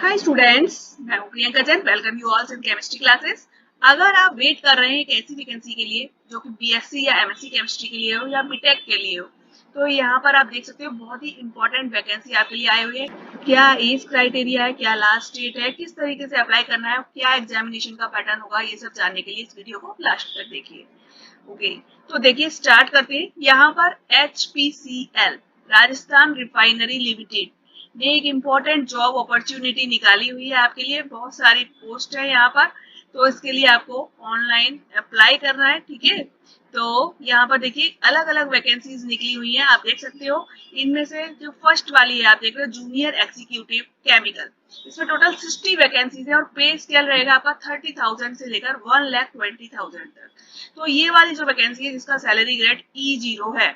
Hi students, मैं हूं Priyanka Jain. Welcome you all in chemistry classes. अगर आप वेट कर रहे हैं एक ऐसी वैकेंसी के लिए जो कि बीएससी या एमएससी केमिस्ट्री के लिए हो या बीटेक के लिए हो, तो यहाँ पर आप देख सकते हो बहुत ही इंपॉर्टेंट वैकेंसी आपके लिए आई हुई है। क्या एज क्राइटेरिया है, क्या लास्ट डेट है, किस तरीके से अप्लाई करना है, क्या एग्जामिनेशन का पैटर्न होगा, ये सब जानने के लिए इस वीडियो को लास्ट तक देखिए। ओके, तो देखिए स्टार्ट करते हैं। यहाँ पर HPCL राजस्थान रिफाइनरी लिमिटेड ने एक इम्पोर्टेंट जॉब अपॉर्चुनिटी निकाली हुई है आपके लिए। बहुत सारी पोस्ट है यहाँ पर, तो इसके लिए आपको ऑनलाइन अप्लाई करना है। ठीक है, तो यहाँ पर देखिए अलग अलग वैकेंसीज निकली हुई हैं, आप देख सकते हो। इनमें से जो फर्स्ट वाली है आप देख रहे हो, जूनियर एग्जीक्यूटिव केमिकल, इसमें टोटल 60 वैकेंसीज है और पे स्केल रहेगा आपका 30,000 से लेकर 1,20,000 तक। तो ये वाली जो वैकेंसी है जिसका सैलरी ग्रेड E0 है,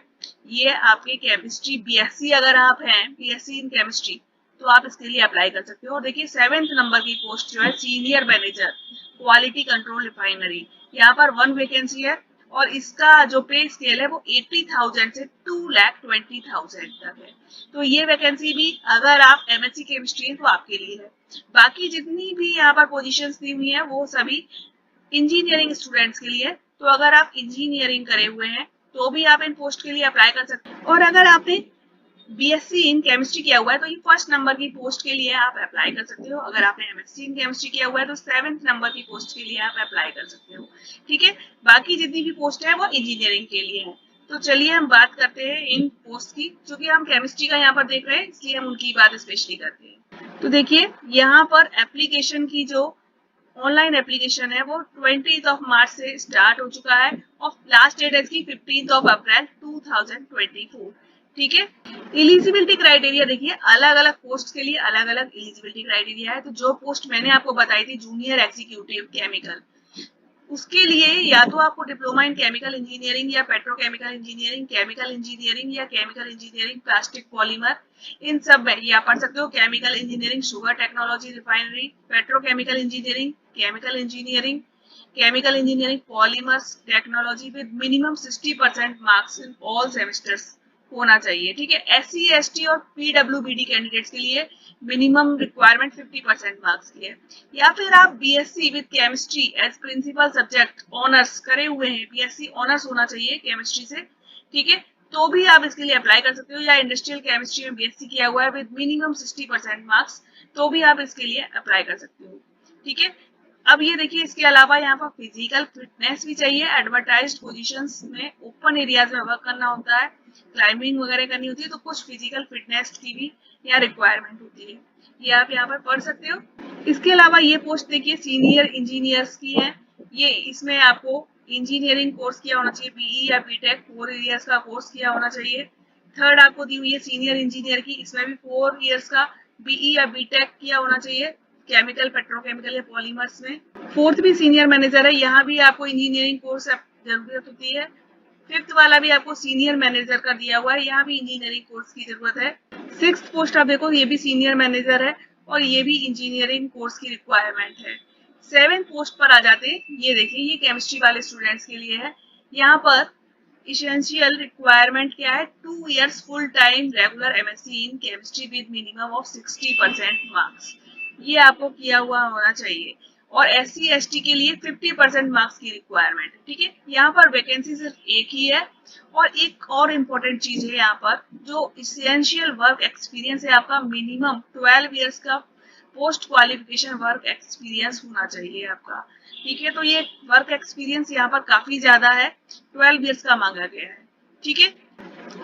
ये आपके केमिस्ट्री बीएससी अगर आप हैं, बीएससी इन केमिस्ट्री, तो आप इसके लिए अप्लाई कर सकते हो। और देखिए 7th नंबर की पोस्ट जो है senior manager quality control refinery, यहाँ पर 1 वैकेंसी है और इसका जो पे स्केल है वो 80,000 से 2,20,000 तक है। तो ये वैकेंसी भी अगर आप एमएससी केमिस्ट्री है तो आपके लिए है। बाकी जितनी भी यहाँ पर पोजीशंस दी हुई है वो सभी इंजीनियरिंग स्टूडेंट्स के लिए। तो अगर आप इंजीनियरिंग करे हुए हैं तो भी आप इन पोस्ट के लिए अप्लाई कर सकते हैं। और अगर आपने बीएससी इन केमिस्ट्री किया हुआ है तो ये फर्स्ट नंबर की पोस्ट के लिए आप अप्लाई कर सकते हो। अगर आपने एमएससी इन केमिस्ट्री किया हुआ है तो 7th नंबर की पोस्ट के लिए आप अप्लाई कर सकते हो। ठीक है, बाकी जितनी भी पोस्ट है वो इंजीनियरिंग के लिए है। तो चलिए हम बात करते हैं इन पोस्ट की, क्योंकि हम केमिस्ट्री का यहाँ पर देख रहे हैं इसलिए हम उनकी बात स्पेशली करते हैं। तो देखिए यहाँ पर एप्लीकेशन की जो ऑनलाइन एप्लीकेशन है वो 20 मार्च से स्टार्ट हो चुका है और लास्ट डेट है इसकी 15 अप्रैल 2024। ठीक है, एलिजिबिलिटी क्राइटेरिया देखिए अलग अलग पोस्ट के लिए अलग अलग एलिजिबिलिटी क्राइटेरिया है। तो जो पोस्ट मैंने आपको बताई थी जूनियर एग्जीक्यूटिव केमिकल, उसके लिए या तो आपको डिप्लोमा इन केमिकल इंजीनियरिंग या पेट्रोकेमिकल इंजीनियरिंग, केमिकल इंजीनियरिंग या केमिकल इंजीनियरिंग प्लास्टिक पॉलीमर, इन सब में ये आप पढ़ सकते हो। Chemical engineering sugar technology refinery, petrochemical engineering, chemical engineering, chemical engineering polymers technology with minimum 60% marks in all semesters होना चाहिए। ठीक है, SC ST और PWBD कैंडिडेट्स के लिए मिनिमम रिक्वायरमेंट 50% मार्क्स की है। या फिर आप BSc with chemistry as principal subject honours करे हुए हैं, बीएससी ऑनर्स होना चाहिए केमिस्ट्री से। ठीक है, तो भी आप इसके लिए अप्लाई कर सकते हो। या इंडस्ट्रियल केमिस्ट्री में बीएससी किया हुआ है विद मिनिमम 60% मार्क्स, तो भी आप इसके लिए अप्लाई कर सकते हो। ठीक है, अब ये देखिए इसके अलावा यहाँ पर फिजिकल फिटनेस भी चाहिए। एडवर्टाइज्ड पोजीशंस में ओपन एरियाज में वर्क करना होता है, क्लाइंबिंग वगैरह करनी होती है, तो कुछ फिजिकल फिटनेस की भी यहाँ रिक्वायरमेंट होती है, ये आप यहाँ पर पढ़ सकते हो। इसके अलावा ये पोस्ट देखिए सीनियर इंजीनियर्स की है। ये इसमें आपको इंजीनियरिंग कोर्स किया होना चाहिए, बीई या बीटेक 4 इयर्स का कोर्स किया होना चाहिए। थर्ड आपको दी हुई है सीनियर इंजीनियर की, इसमें भी 4 इयर्स का बीई या बीटेक किया होना चाहिए केमिकल पेट्रोकेमिकल या पॉलीमर्स में। फोर्थ भी सीनियर मैनेजर है, यहाँ भी आपको इंजीनियरिंग कोर्स जरूरत होती है। फिफ्थ वाला भी आपको सीनियर मैनेजर का दिया हुआ है, यहाँ भी इंजीनियरिंग कोर्स की जरूरत है। सिक्स्थ पोस्ट आप देखो, ये भी सीनियर मैनेजर है और ये भी इंजीनियरिंग कोर्स की रिक्वायरमेंट है। 7th पोस्ट पर आ जाते हैं, ये देखिए ये केमिस्ट्री वाले स्टूडेंट्स के लिए है। यहाँ पर इसेंशियल रिक्वायरमेंट क्या है, 2 years full time regular MSc in chemistry with minimum of 60% marks, ये आपको किया हुआ होना चाहिए। और SC ST के लिए 50% मार्क्स की रिक्वायरमेंट है। ठीक है, यहाँ पर वैकेंसी सिर्फ एक ही है। और एक और इम्पोर्टेंट चीज है यहाँ पर, जो इसेंशियल वर्क एक्सपीरियंस है आपका, मिनिमम 12 इयर्स का पोस्ट क्वालिफिकेशन वर्क एक्सपीरियंस होना चाहिए आपका। ठीक है, तो ये वर्क एक्सपीरियंस यहाँ पर काफी ज्यादा है, 12 इयर्स का मांगा गया है। ठीक है,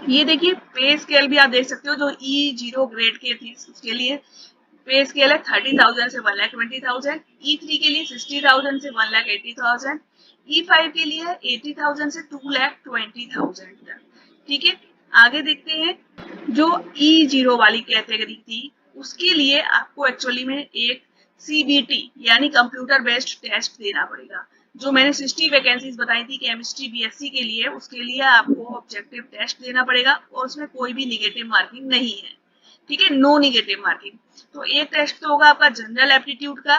ये देखिए पे स्केल भी आप देख सकते हो, जो E0 ग्रेड के थी उसके लिए पे स्केल है 30,000 से 1,20,000, E3 के लिए 60,000 से 1,80,000, E5 के लिए 80,000 से 2,20,000 तक। ठीक है, आगे देखते हैं। जो E0 वाली कैटेगरी थी उसके लिए आपको एक्चुअली में एक CBT यानी कंप्यूटर बेस्ड टेस्ट देना पड़ेगा। जो मैंने 60 वैकेंसीज बताई थी केमिस्ट्री बीएससी के लिए, उसके लिए आपको ऑब्जेक्टिव टेस्ट देना पड़ेगा और उसमें कोई भी निगेटिव मार्किंग नहीं है। ठीक है, नो निगेटिव मार्किंग। तो एक टेस्ट तो होगा आपका जनरल एप्टीट्यूड का।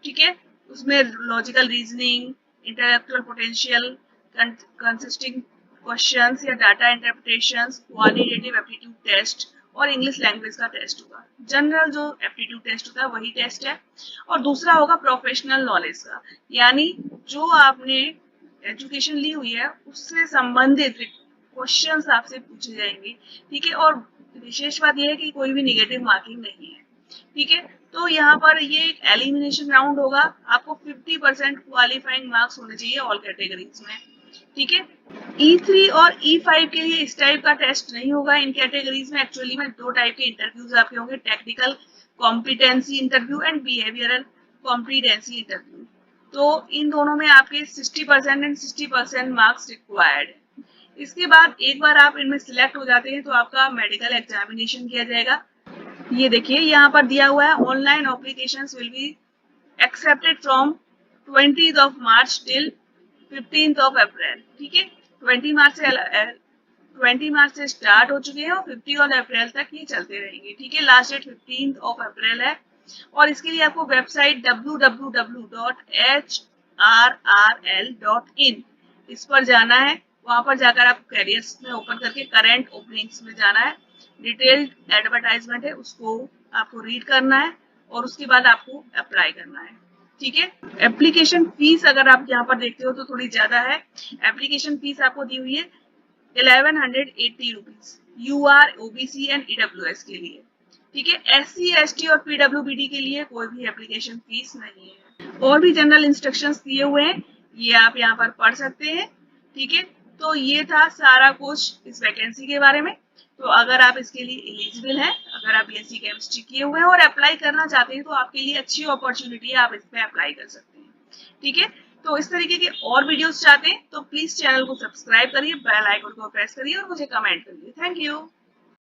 ठीक है, उसमें logical reasoning, intellectual potential, consisting questions या data interpretations, qualitative aptitude test और इंग्लिश लैंग्वेज का टेस्ट होगा। जनरल जो एप्टीट्यूड टेस्ट होता है वही टेस्ट है। और दूसरा होगा प्रोफेशनल नॉलेज का, यानी जो आपने एजुकेशन ली हुई है उससे संबंधित क्वेश्चंस आपसे पूछे जाएंगे, ठीक है। और विशेष बात यह है कि कोई भी नेगेटिव मार्किंग नहीं है, ठीक है। तो यहाँ पर ये एक एलिमिनेशन राउंड होगा, आपको 50% क्वालिफाइंग मार्क्स होने चाहिए ऑल कैटेगरीज में, ठीक है। E3 और E5 के लिए इस टाइप का टेस्ट नहीं होगा। इन कैटेगरीज में एक्चुअली में दो टाइप के इंटरव्यूज आपके होंगे, technical competency interview and behavioural competency interview. तो इन दोनों में आपके 60% एंड 60% मार्क्स रिक्वायर्ड है। इसके बाद एक बार आप इनमें सिलेक्ट हो जाते हैं तो आपका मेडिकल एग्जामिनेशन किया जाएगा। ये देखिए यहाँ पर दिया हुआ है, online applications will be accepted from 20th of March till 15th of April, ठीक है। 20 मार्च से स्टार्ट हो चुके हैं और 15 अप्रैल तक ये चलते रहेंगे, ठीक है। Last date 15th of April है। और इसके लिए आपको वेबसाइट www.hrrl.in इस पर जाना है। वहां पर जाकर आपको कैरियर्स में ओपन करके करंट ओपनिंग्स में जाना है। डिटेल्ड एडवर्टाइजमेंट है, उसको आपको रीड करना है और उसके बाद आपको अप्लाई करना है, ठीक है। एप्लीकेशन फीस अगर आप यहाँ पर देखते हो तो थोड़ी ज्यादा है। एप्लीकेशन फीस आपको दी हुई है 1180 rupees UR OBC and EWS के लिए, ठीक है। SC ST और PWBD के लिए कोई भी एप्लीकेशन फीस नहीं है। और भी जनरल इंस्ट्रक्शंस दिए हुए हैं, ये आप यहाँ पर पढ़ सकते हैं, ठीक है। तो ये था सारा कुछ इस वैकेंसी के बारे में। तो अगर आप इसके लिए एलिजिबल हैं, अगर आप BSc केमिस्ट्री किए हुए हैं और अप्लाई करना चाहते हैं तो आपके लिए अच्छी अपॉर्चुनिटी है, आप इस पे अप्लाई कर सकते हैं, ठीक है। तो इस तरीके के और वीडियोस चाहते हैं तो प्लीज चैनल को सब्सक्राइब करिए, बेल आइकन को प्रेस करिए और मुझे कमेंट करिए। Thank you.